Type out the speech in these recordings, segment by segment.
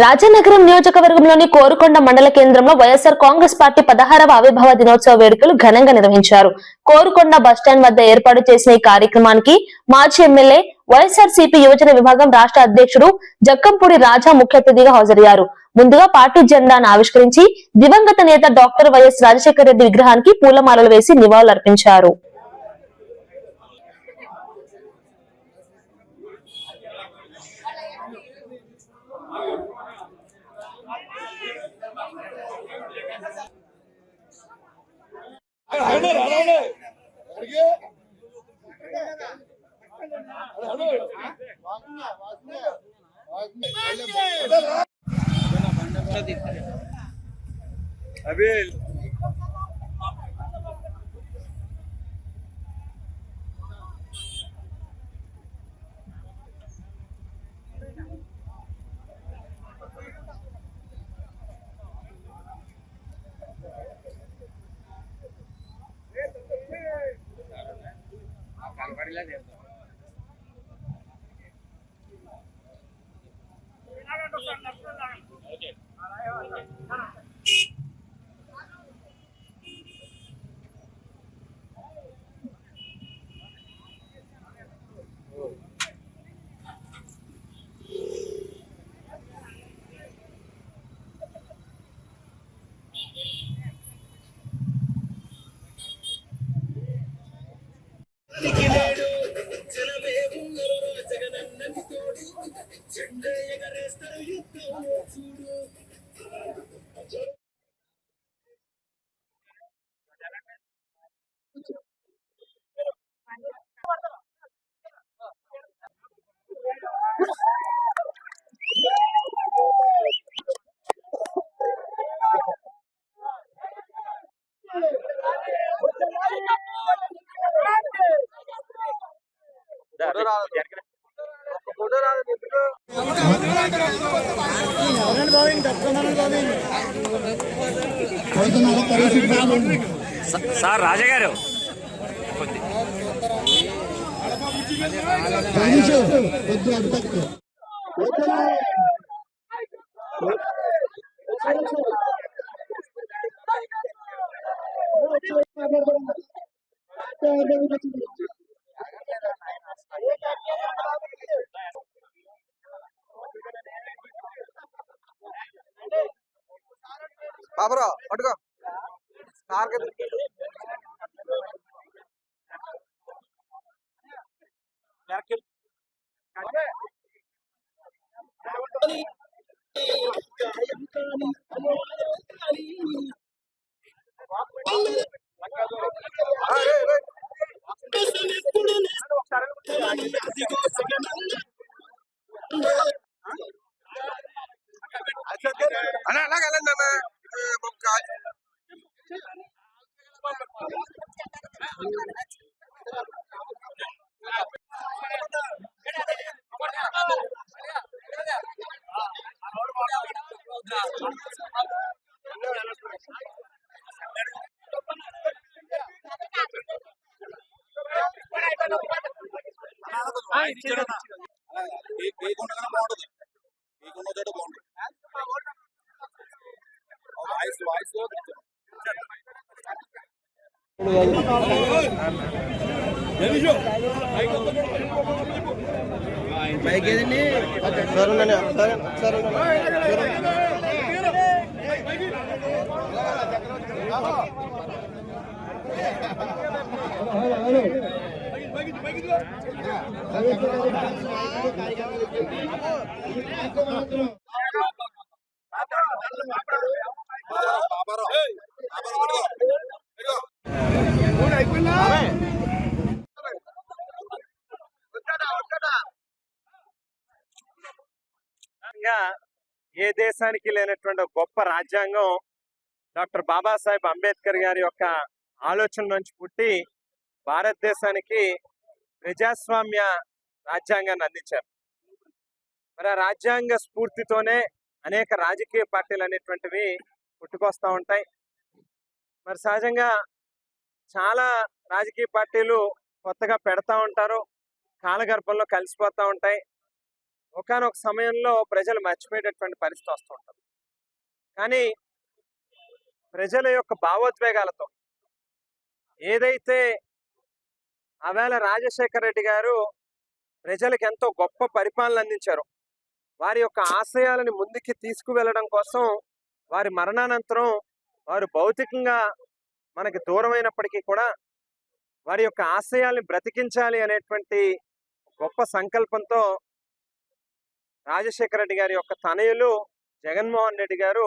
రాజనగరం నియోజకవర్గంలోని కోరుకొండ మండల కేంద్రంలో వైఎస్ఆర్ కాంగ్రెస్ పార్టీ 16వ ఆవిర్భావ దినోత్సవ వేడుకలు ఘనంగా నిర్వహించారు. కోరుకొండ బస్టాండ్ వద్ద ఏర్పాటు చేసిన ఈ కార్యక్రమానికి మాజీ ఎమ్మెల్యే, వైఎస్ఆర్సీపీ యువజన విభాగం రాష్ట్ర అధ్యక్షుడు జక్కంపూడి రాజా ముఖ్య అతిథిగా హాజరయ్యారు. ముందుగా పార్టీ జెండాను ఆవిష్కరించి దివంగత నేత డాక్టర్ వైఎస్ రాజశేఖర రెడ్డి విగ్రహానికి పూలమాలలు వేసి నివాళులర్పించారు. अभी సార్ రాజా గారు బాబరా పట్టుకో అన్నా అలాగే వెళ్ళండి అన్న బాగుంటుంది మీకున్న చోట బాగుంటుంది వాయిస్ బైక్ ఏదండి సార్ ఏ దేశానికి లేనటువంటి గొప్ప రాజ్యాంగం డాక్టర్ బాబాసాహెబ్ అంబేద్కర్ గారి యొక్క ఆలోచన నుంచి పుట్టి భారతదేశానికి ప్రజాస్వామ్య రాజ్యాంగాన్ని అందించారు. మరి ఆ రాజ్యాంగ స్ఫూర్తితోనే అనేక రాజకీయ పార్టీలు అనేటువంటివి పుట్టుకొస్తూ ఉంటాయి. మరి సహజంగా చాలా రాజకీయ పార్టీలు కొత్తగా పెడతా ఉంటారు, కాలగర్భంలో కలిసిపోతూ ఉంటాయి. ఒకానొక సమయంలో ప్రజలు మర్చిపోయేటటువంటి పరిస్థితి వస్తూ ఉంటుంది. కానీ ప్రజల యొక్క భావోద్వేగాలతో ఏదైతే ఆవేళ రాజశేఖర రెడ్డి గారు ప్రజలకు ఎంతో గొప్ప పరిపాలన అందించారో, వారి యొక్క ఆశయాలను ముందుకి తీసుకువెళ్ళడం కోసం వారి మరణానంతరం వారు భౌతికంగా మనకి దూరమైనప్పటికీ కూడా వారి యొక్క ఆశయాల్ని బ్రతికించాలి అనేటువంటి గొప్ప సంకల్పంతో రాజశేఖర రెడ్డి గారి యొక్క తనయులు జగన్మోహన్ రెడ్డి గారు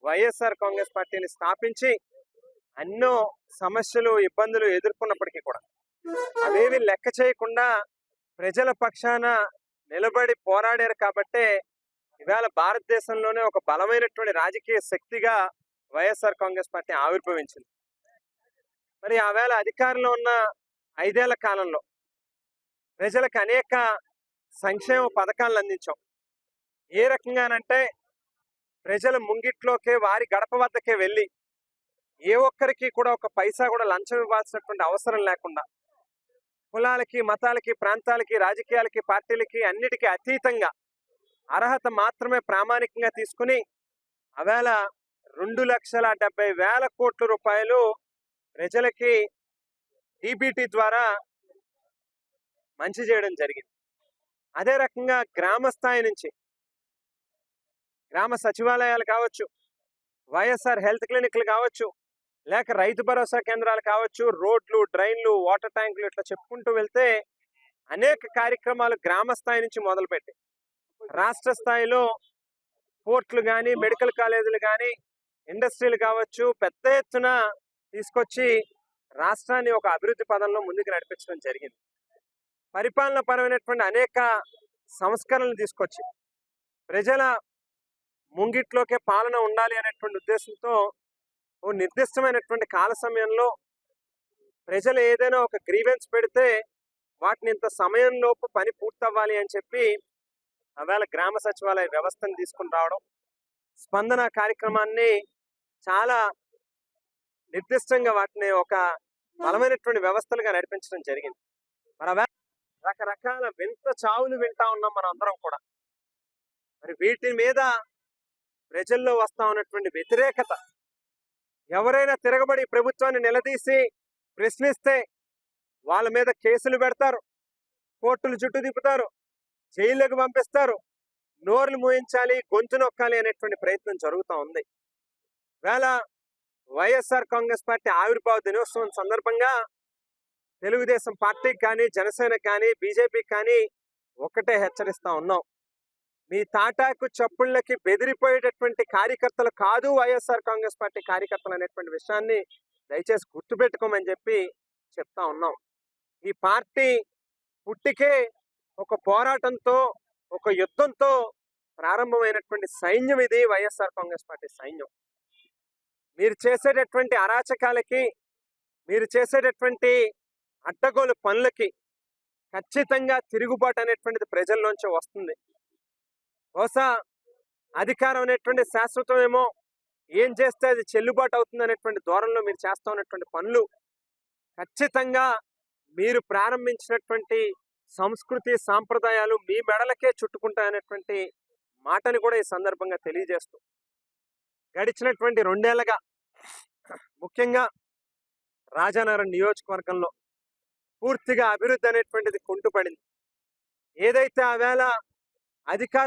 వైఎస్ఆర్ కాంగ్రెస్ పార్టీని స్థాపించి ఎన్నో సమస్యలు ఇబ్బందులు ఎదుర్కొన్నప్పటికీ కూడా అవేవి లెక్క చేయకుండా ప్రజల పక్షాన నిలబడి పోరాడారు కాబట్టే ఇవాళ భారతదేశంలోనే ఒక బలమైనటువంటి రాజకీయ శక్తిగా వైఎస్ఆర్ కాంగ్రెస్ పార్టీ ఆవిర్భవించింది. మరి ఆవేళ అధికారంలో ఉన్న 5 ఏళ్ల కాలంలో ప్రజలకు అనేక సంక్షేమ పథకాలను అందించాం. ఏ రకంగానంటే ప్రజల ముంగిట్లోకే వారి గడప వద్దకే వెళ్ళి ఏ ఒక్కరికి కూడా ఒక పైసా కూడా లంచం ఇవ్వాల్సినటువంటి అవసరం లేకుండా కులాలకి, మతాలకి, ప్రాంతాలకి, రాజకీయాలకి, పార్టీలకి అన్నిటికీ అతీతంగా అర్హత మాత్రమే ప్రామాణికంగా తీసుకుని ఆవేళ 2,70,000 కోట్ల రూపాయలు ప్రజలకి డీబీటీ ద్వారా మంచి చేయడం జరిగింది. అదే రకంగా గ్రామ స్థాయి నుంచి గ్రామ సచివాలయాలు కావచ్చు, వైఎస్ఆర్ హెల్త్ క్లినిక్లు కావచ్చు, లేక రైతు భరోసా కేంద్రాలు కావచ్చు, రోడ్లు, డ్రైన్లు, వాటర్ ట్యాంకులు ఇట్లా చెప్పుకుంటూ వెళ్తే అనేక కార్యక్రమాలు గ్రామ స్థాయి నుంచి మొదలుపెట్టి రాష్ట్ర స్థాయిలో పోర్ట్లు కానీ, మెడికల్ కాలేజీలు కానీ, ఇండస్ట్రీలు కావచ్చు పెద్ద ఎత్తున తీసుకొచ్చి రాష్ట్రాన్ని ఒక అభివృద్ధి పదంలో ముందుకు నడిపించడం జరిగింది. పరిపాలన పరమైనటువంటి అనేక సంస్కరణలు తీసుకొచ్చి ప్రజల ముంగిట్లోకే పాలన ఉండాలి అనేటువంటి ఉద్దేశంతో ఓ నిర్దిష్టమైనటువంటి కాల సమయంలో ప్రజలు ఏదైనా ఒక గ్రీవెన్స్ పెడితే వాటిని ఇంత సమయంలోపు పని పూర్తవ్వాలి అని చెప్పి ఆవేళ గ్రామ సచివాలయ వ్యవస్థను తీసుకుని రావడం, స్పందన కార్యక్రమాన్ని చాలా నిర్దిష్టంగా వాటిని ఒక బలమైనటువంటి వ్యవస్థలుగా నడిపించడం జరిగింది. మరి ఆవేళ రకరకాల వింత చావులు వింటా ఉన్నాం మనం అందరం కూడా. మరి వీటి మీద ప్రజల్లో వస్తా ఉన్నటువంటి వ్యతిరేకత, ఎవరైనా తిరగబడి ప్రభుత్వాన్ని నిలదీసి ప్రశ్నిస్తే వాళ్ళ మీద కేసులు పెడతారు, కోర్టులు చుట్టూ తిప్పుతారు, జైళ్ళకు పంపిస్తారు, నోర్లు మూయించాలి, గొంతు నొక్కాలి అనేటువంటి ప్రయత్నం జరుగుతూ ఉంది. వేళ వైఎస్ఆర్ కాంగ్రెస్ పార్టీ ఆవిర్భావ దినోత్సవం సందర్భంగా తెలుగుదేశం పార్టీకి కానీ, జనసేనకు కానీ, బీజేపీకి కానీ ఒక్కటే హెచ్చరిస్తా ఉన్నాం. మీ తాటాకు చప్పుళ్ళకి బెదిరిపోయేటటువంటి కార్యకర్తలు కాదు వైఎస్ఆర్ కాంగ్రెస్ పార్టీ కార్యకర్తలు అనేటువంటి విషయాన్ని దయచేసి గుర్తుపెట్టుకోమని చెప్పి చెప్తా ఉన్నాం. ఈ పార్టీ పుట్టికే ఒక పోరాటంతో, ఒక యుద్ధంతో ప్రారంభమైనటువంటి సైన్యం ఇది వైఎస్ఆర్ కాంగ్రెస్ పార్టీ సైన్యం. మీరు చేసేటటువంటి అరాచకాలకి, మీరు చేసేటటువంటి అడ్డగోలు పనులకి ఖచ్చితంగా తిరుగుబాటు అనేటువంటిది ప్రజల్లోంచి వస్తుంది. బహుశా అధికారం అనేటువంటి శాశ్వతమేమో, ఏం చేస్తే అది చెల్లుబాటు అవుతుంది అనేటువంటి ధోరణిలో మీరు చేస్తా ఉన్నటువంటి పనులు ఖచ్చితంగా మీరు ప్రారంభించినటువంటి సంస్కృతి సాంప్రదాయాలు మీ మెడలకే చుట్టుకుంటాయనేటువంటి మాటని కూడా ఈ సందర్భంగా తెలియజేస్తూ, గడిచినటువంటి 2 ఏళ్లుగా ముఖ్యంగా రాజానగరం నియోజకవర్గంలో పూర్తిగా అభివృద్ధి అనేటువంటిది కుంటుపడింది. ఏదైతే ఆవేళ అధికారులు